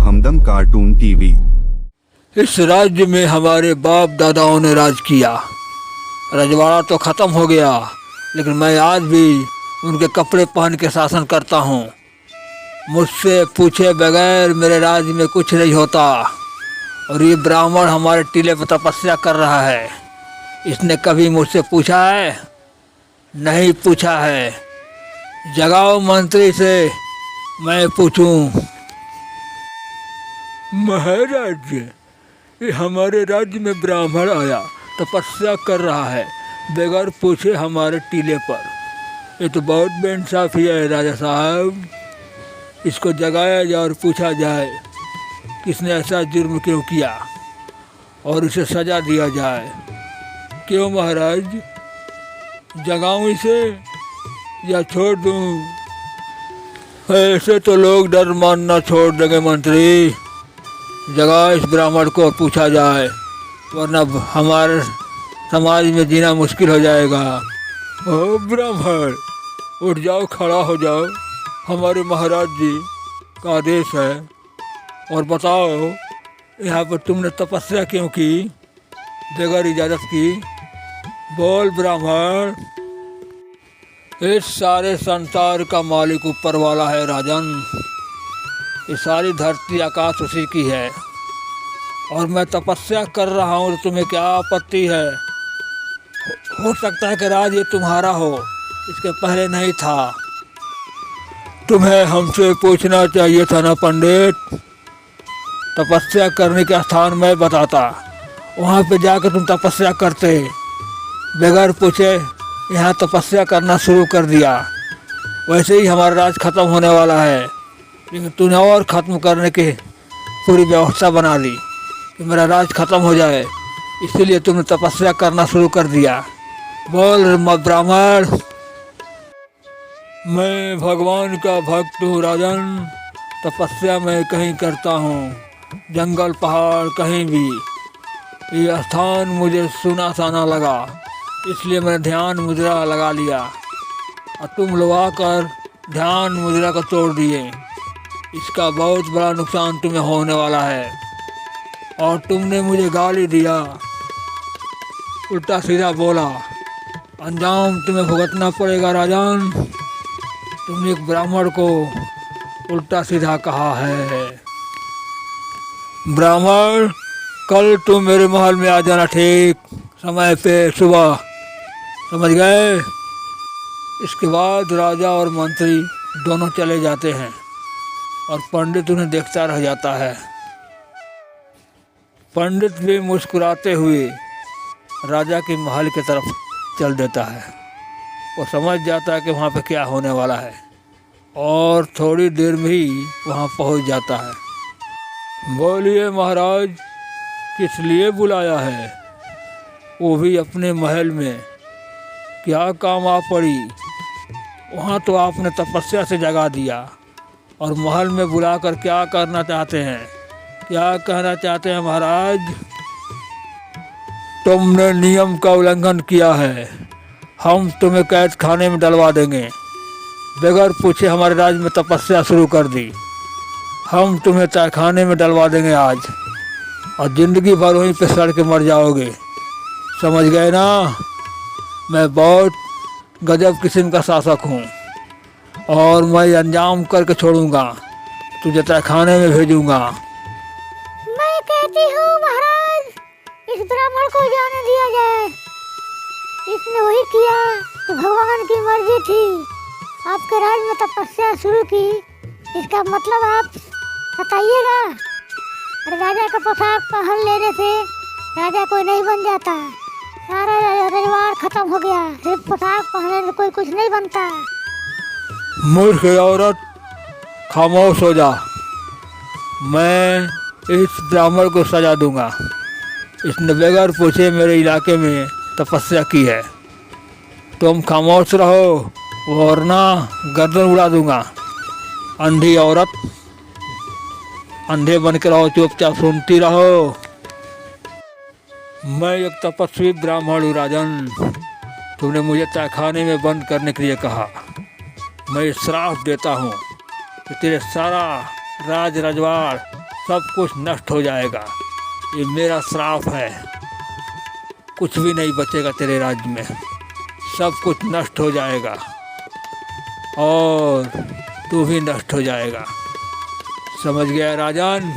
हमदम cartoon TV. इस राज्य में हमारे बाप दादाओं ने राज किया। रजवाड़ा तो ख़त्म हो गया, लेकिन मैं आज भी उनके कपड़े पहन के शासन करता हूँ। मुझसे पूछे बगैर मेरे राज्य में कुछ नहीं होता। और ये ब्राह्मण हमारे टीले पर तपस्या कर रहा है। इसने कभी मुझसे पूछा है? नहीं पूछा है। जगाओ मंत्री से, मैं पूछूं। महाराज, ये हमारे राज्य में ब्राह्मण आया, तपस्या कर रहा है बगैर पूछे हमारे टीले पर। ये तो बहुत बेइंसाफी है राजा साहब। इसको जगाया जाए और पूछा जाए किसने ऐसा जुर्म क्यों किया, और इसे सजा दिया जाए। क्यों महाराज, जगाऊं इसे या छोड़ दूं? ऐसे तो लोग डर मानना छोड़ देंगे मंत्री। जगा इस ब्राह्मण को और पूछा जाए, वरना हमारे समाज में जीना मुश्किल हो जाएगा। ओ ब्राह्मण, उठ जाओ, खड़ा हो जाओ। हमारे महाराज जी का आदेश है। और बताओ, यहाँ पर तुमने तपस्या क्यों की बगैर इजाज़त की? बोल ब्राह्मण। इस सारे संसार का मालिक ऊपर वाला है राजन। ये सारी धरती आकाश उसी की है, और मैं तपस्या कर रहा हूँ तो तुम्हें क्या आपत्ति है? हो सकता है कि राज ये तुम्हारा हो, इसके पहले नहीं था। तुम्हें हमसे पूछना चाहिए था ना पंडित। तपस्या करने का स्थान मैं बताता, वहाँ पे जाकर तुम तपस्या करते। बगैर पूछे यहाँ तपस्या करना शुरू कर दिया। वैसे ही हमारा राज खत्म होने वाला है, लेकिन तूने और ख़त्म करने की पूरी व्यवस्था बना ली कि मेरा राज खत्म हो जाए, इसीलिए तुमने तपस्या करना शुरू कर दिया। बोल ब्राह्मण। मैं भगवान का भक्त हूँ राजन। तपस्या मैं कहीं करता हूँ, जंगल पहाड़ कहीं भी। ये स्थान मुझे सुना सा ना लगा, इसलिए मैंने ध्यान मुद्रा लगा लिया, और तुम लोग आकर ध्यान मुद्रा को तोड़ दिए। इसका बहुत बड़ा नुकसान तुम्हें होने वाला है। और तुमने मुझे गाली दिया, उल्टा सीधा बोला। अंजाम तुम्हें भुगतना पड़ेगा राजन। तुमने एक ब्राह्मण को उल्टा सीधा कहा है। ब्राह्मण, कल तुम मेरे महल में आ जाना, ठीक समय पे सुबह, समझ गए? इसके बाद राजा और मंत्री दोनों चले जाते हैं, और पंडित उन्हें देखता रह जाता है। पंडित भी मुस्कुराते हुए राजा के महल की तरफ चल देता है। वो समझ जाता है कि वहाँ पे क्या होने वाला है, और थोड़ी देर में ही वहाँ पहुँच जाता है। बोलिए महाराज, किस लिए बुलाया है? वो भी अपने महल में। क्या काम आ पड़ी? वहाँ तो आपने तपस्या से जगा दिया, और महल में बुलाकर क्या करना चाहते हैं? क्या कहना चाहते हैं महाराज? तुमने नियम का उल्लंघन किया है। हम तुम्हें कैद खाने में डलवा देंगे। बगैर पूछे हमारे राज्य में तपस्या शुरू कर दी। हम तुम्हें तहखाने में डलवा देंगे आज, और ज़िंदगी भर वहीं पे सड़ के मर जाओगे। समझ गए ना? मैं बहुत गजब किस्म का शासक हूँ, और मैं अंजाम करके छोड़ूंगा, तुझे तहखाने में भेजूंगा। मैं कहती हूँ महाराज, इस ब्राह्मण को जाने दिया जाए। इसने वही किया तो भगवान की मर्जी थी। आपके राज में तपस्या शुरू की, इसका मतलब आप बताइएगा। अरे राजा का पोशाक पहन लेने से राजा कोई नहीं बन जाता। सारा रजवाड़ खत्म हो गया, सिर्फ पोशाक पहनने से कोई कुछ नहीं बनता। मूर्ख औरत, खामोश हो जा। मैं इस ब्राह्मण को सजा दूंगा। इसने बगैर पूछे मेरे इलाके में तपस्या की है। तुम खामोश रहो, वरना गर्दन उड़ा दूंगा। अंधी औरत, अंधे बन के रहो, चुपचाप सुनती रहो। मैं एक तपस्वी ब्राह्मण हूँ राजन। तुमने मुझे तहखाने में बंद करने के लिए कहा। मैं श्राप देता हूँ कि तेरे सारा राज रजवाड़ सब कुछ नष्ट हो जाएगा। ये मेरा श्राप है। कुछ भी नहीं बचेगा तेरे राज्य में, सब कुछ नष्ट हो जाएगा और तू भी नष्ट हो जाएगा। समझ गया राजन?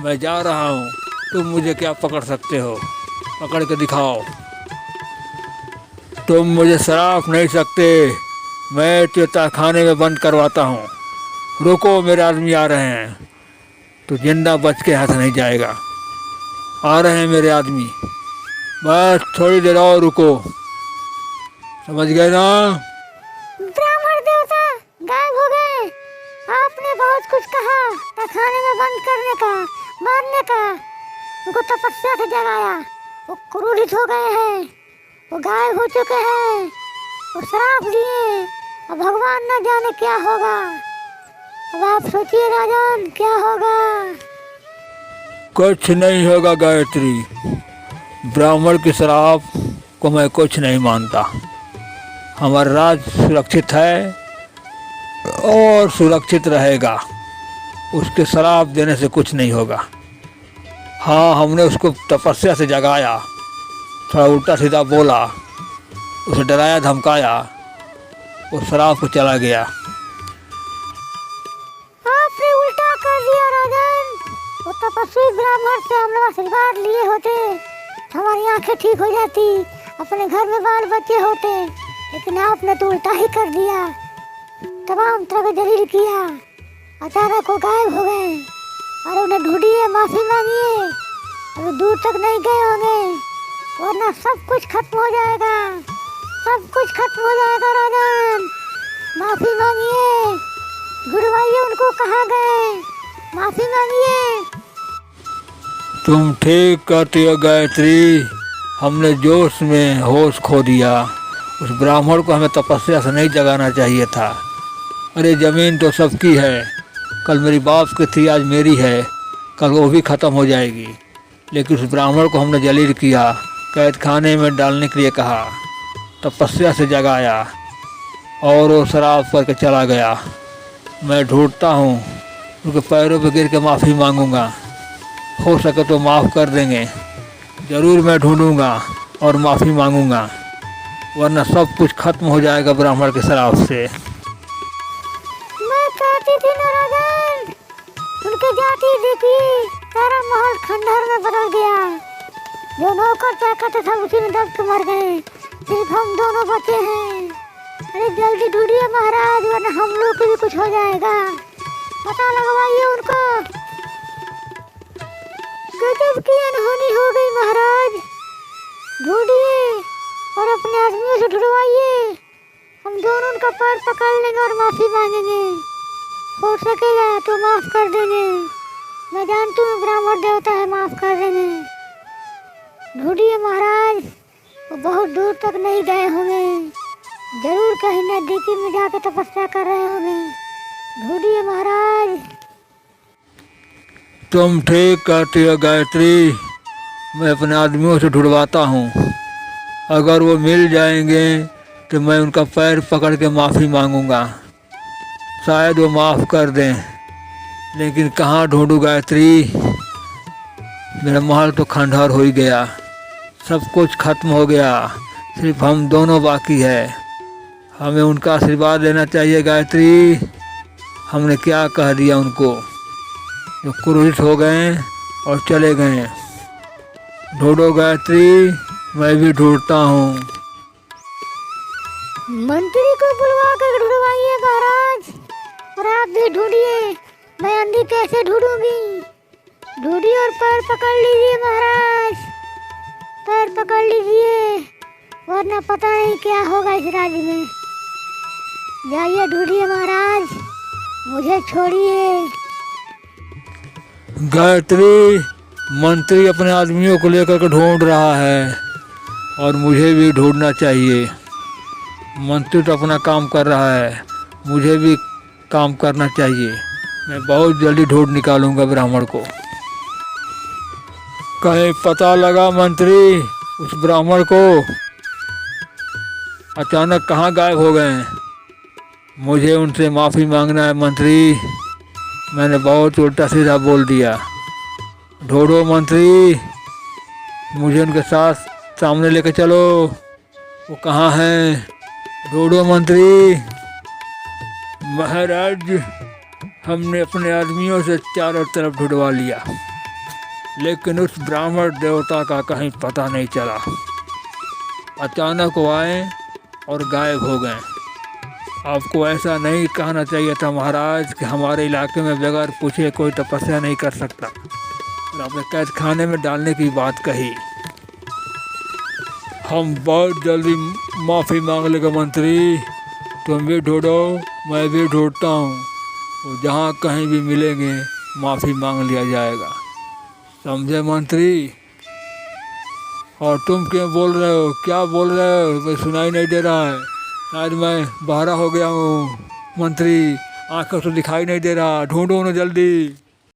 मैं जा रहा हूँ, तुम मुझे क्या पकड़ सकते हो? पकड़ के दिखाओ। तुम मुझे श्राप नहीं सकते, मैं तुझे खाने में बंद करवाता हूँ। रुको, मेरे आदमी आ रहे हैं। तो जिंदा बच के हाथ नहीं जाएगा। आ रहे हैं मेरे आदमी, बस थोड़ी देर और रुको। समझ गए ना? ब्राह्मण देवता गायब हो गए। आपने बहुत कुछ कहा था खाने में बंद करने का, मारने का। उनको तपस्या से जगाया, वो क्रोधित हो गए हैं, वो गायब हो चुके हैं, वो श्राप दिए। अब भगवान न जाने क्या होगा। अब आप सोचिए राजन, क्या होगा? कुछ नहीं होगा गायत्री। ब्राह्मण के श्राप को मैं कुछ नहीं मानता। हमारा राज्य सुरक्षित है और सुरक्षित रहेगा। उसके श्राप देने से कुछ नहीं होगा। हाँ, हमने उसको तपस्या से जगाया, थोड़ा उल्टा सीधा बोला, उसे डराया धमकाया, वो श्राप को चला गया। आपने उल्टा कर दिया राजन। वो तपस्वी ब्राह्मण से हम लोग आशीर्वाद लिए होते, हमारी आंखें ठीक हो जाती, अपने घर में बाल बच्चे होते। लेकिन आपने तो उल्टा ही कर दिया, तमाम तरह का जलील किया। अचानक वो गायब हो गए। और उन्हें ढूंढिए, माफी मांगिए। अभी दूर तक नहीं गए होंगे, वरना सब कुछ खत्म हो जाएगा, सब कुछ खत्म हो जाएगा राजन। माफी मांगिए, ढूंढवाइए उनको, कहाँ गए, माफी मांगिए। तुम ठीक कहती हो गायत्री। हमने जोश में होश खो दिया। उस ब्राह्मण को हमें तपस्या से नहीं जगाना चाहिए था। अरे ज़मीन तो सबकी है, कल मेरी बाप की थी, आज मेरी है, कल वो भी ख़त्म हो जाएगी। लेकिन उस ब्राह्मण को हमने जलील किया, कैद खाने में डालने के लिए कहा, तपस्या से जगाया और वो शराब करके चला गया। मैं ढूंढता हूँ, उनके पैरों पर गिर के माफ़ी मांगूंगा। हो सके तो माफ़ कर देंगे। ज़रूर मैं ढूंढूंगा और माफ़ी मांगूंगा, वरना सब कुछ खत्म हो जाएगा ब्राह्मण के शराब से। मैं कहती थी ना राजन, उनके जाति देखिए, सारा माहौल खंडहर में बदल गया। जो नौकर चाकर थे उसी में दब के मर गए, सिर्फ हम दोनों बचे हैं। अरे जल्दी ढूंढिए महाराज, वरना हम लोग को भी कुछ हो जाएगा। पता लगवाइए उनको। गजब की अनहोनी हो गई महाराज। ढूंढिए और अपने आदमियों से ढूंढवाइए। हम दोनों उनका पैर पकड़ लेंगे और माफी मांगेंगे। हो सकेगा तो माफ कर देंगे। मैं जानती हूँ ब्राह्मण देवता है, माफ कर देंगे। ढूंढिए महाराज, वो बहुत दूर तक नहीं गए होंगे, जरूर कहीं नजदीकी में जाके तपस्या कर रहे होंगे। ढूंढिए महाराज। तुम ठीक कहती हो गायत्री। मैं अपने आदमियों से ढूंढवाता हूँ। अगर वो मिल जाएंगे तो मैं उनका पैर पकड़ के माफ़ी मांगूंगा, शायद वो माफ़ कर दें। लेकिन कहाँ ढूंढूं गायत्री? मेरा महल तो खंडहर हो ही गया, सब कुछ खत्म हो गया, सिर्फ हम दोनों बाकी है। हमें उनका आशीर्वाद लेना चाहिए गायत्री। हमने क्या कह दिया उनको, जो क्रोधित हो गए और चले गए। ढूंढो गायत्री, मैं भी ढूंढता हूँ। मंत्री को बुलवा कर ढूंढवाइए महाराज, और आप भी ढूंढिए। मैं अंधी कैसे ढूंढूंगी? ढूंढिए और पैर पकड़ लीजिए महाराज, पैर पकड़ लीजिए, वरना पता नहीं क्या होगा इस राज्य में। जाइए ढूंढिए महाराज, मुझे छोड़िए। गायत्री, मंत्री अपने आदमियों को लेकर के ढूंढ रहा है और मुझे भी ढूंढना चाहिए। मंत्री तो अपना काम कर रहा है, मुझे भी काम करना चाहिए। मैं बहुत जल्दी ढूंढ निकालूंगा ब्राह्मण को। कहीं पता लगा मंत्री उस ब्राह्मण को? अचानक कहाँ गायब हो गए? मुझे उनसे माफ़ी मांगना है मंत्री, मैंने बहुत उल्टा सीधा बोल दिया। ढूंढो मंत्री, मुझे उनके साथ सामने लेके चलो। वो कहाँ हैं? ढूंढो मंत्री। महाराज, हमने अपने आदमियों से चारों तरफ ढूंढवा लिया, लेकिन उस ब्राह्मण देवता का कहीं पता नहीं चला। अचानक वो आए और गायब हो गए। आपको ऐसा नहीं कहना चाहिए था महाराज कि हमारे इलाके में बगैर पूछे कोई तपस्या नहीं कर सकता, और आपने कैद खाने में डालने की बात कही। हम बहुत जल्दी माफ़ी मांग लेंगे मंत्री। तुम भी ढूंढो, मैं भी ढूंढता हूँ। वो जहाँ कहीं भी मिलेंगे माफ़ी मांग लिया जाएगा, समझे मंत्री? और तुम क्यों बोल रहे हो? क्या बोल रहे हो? मैं सुनाई नहीं दे रहा है, शायद मैं बहरा हो गया हूँ। मंत्री, आंखों से दिखाई नहीं दे रहा, ढूंढो उन्हें जल्दी।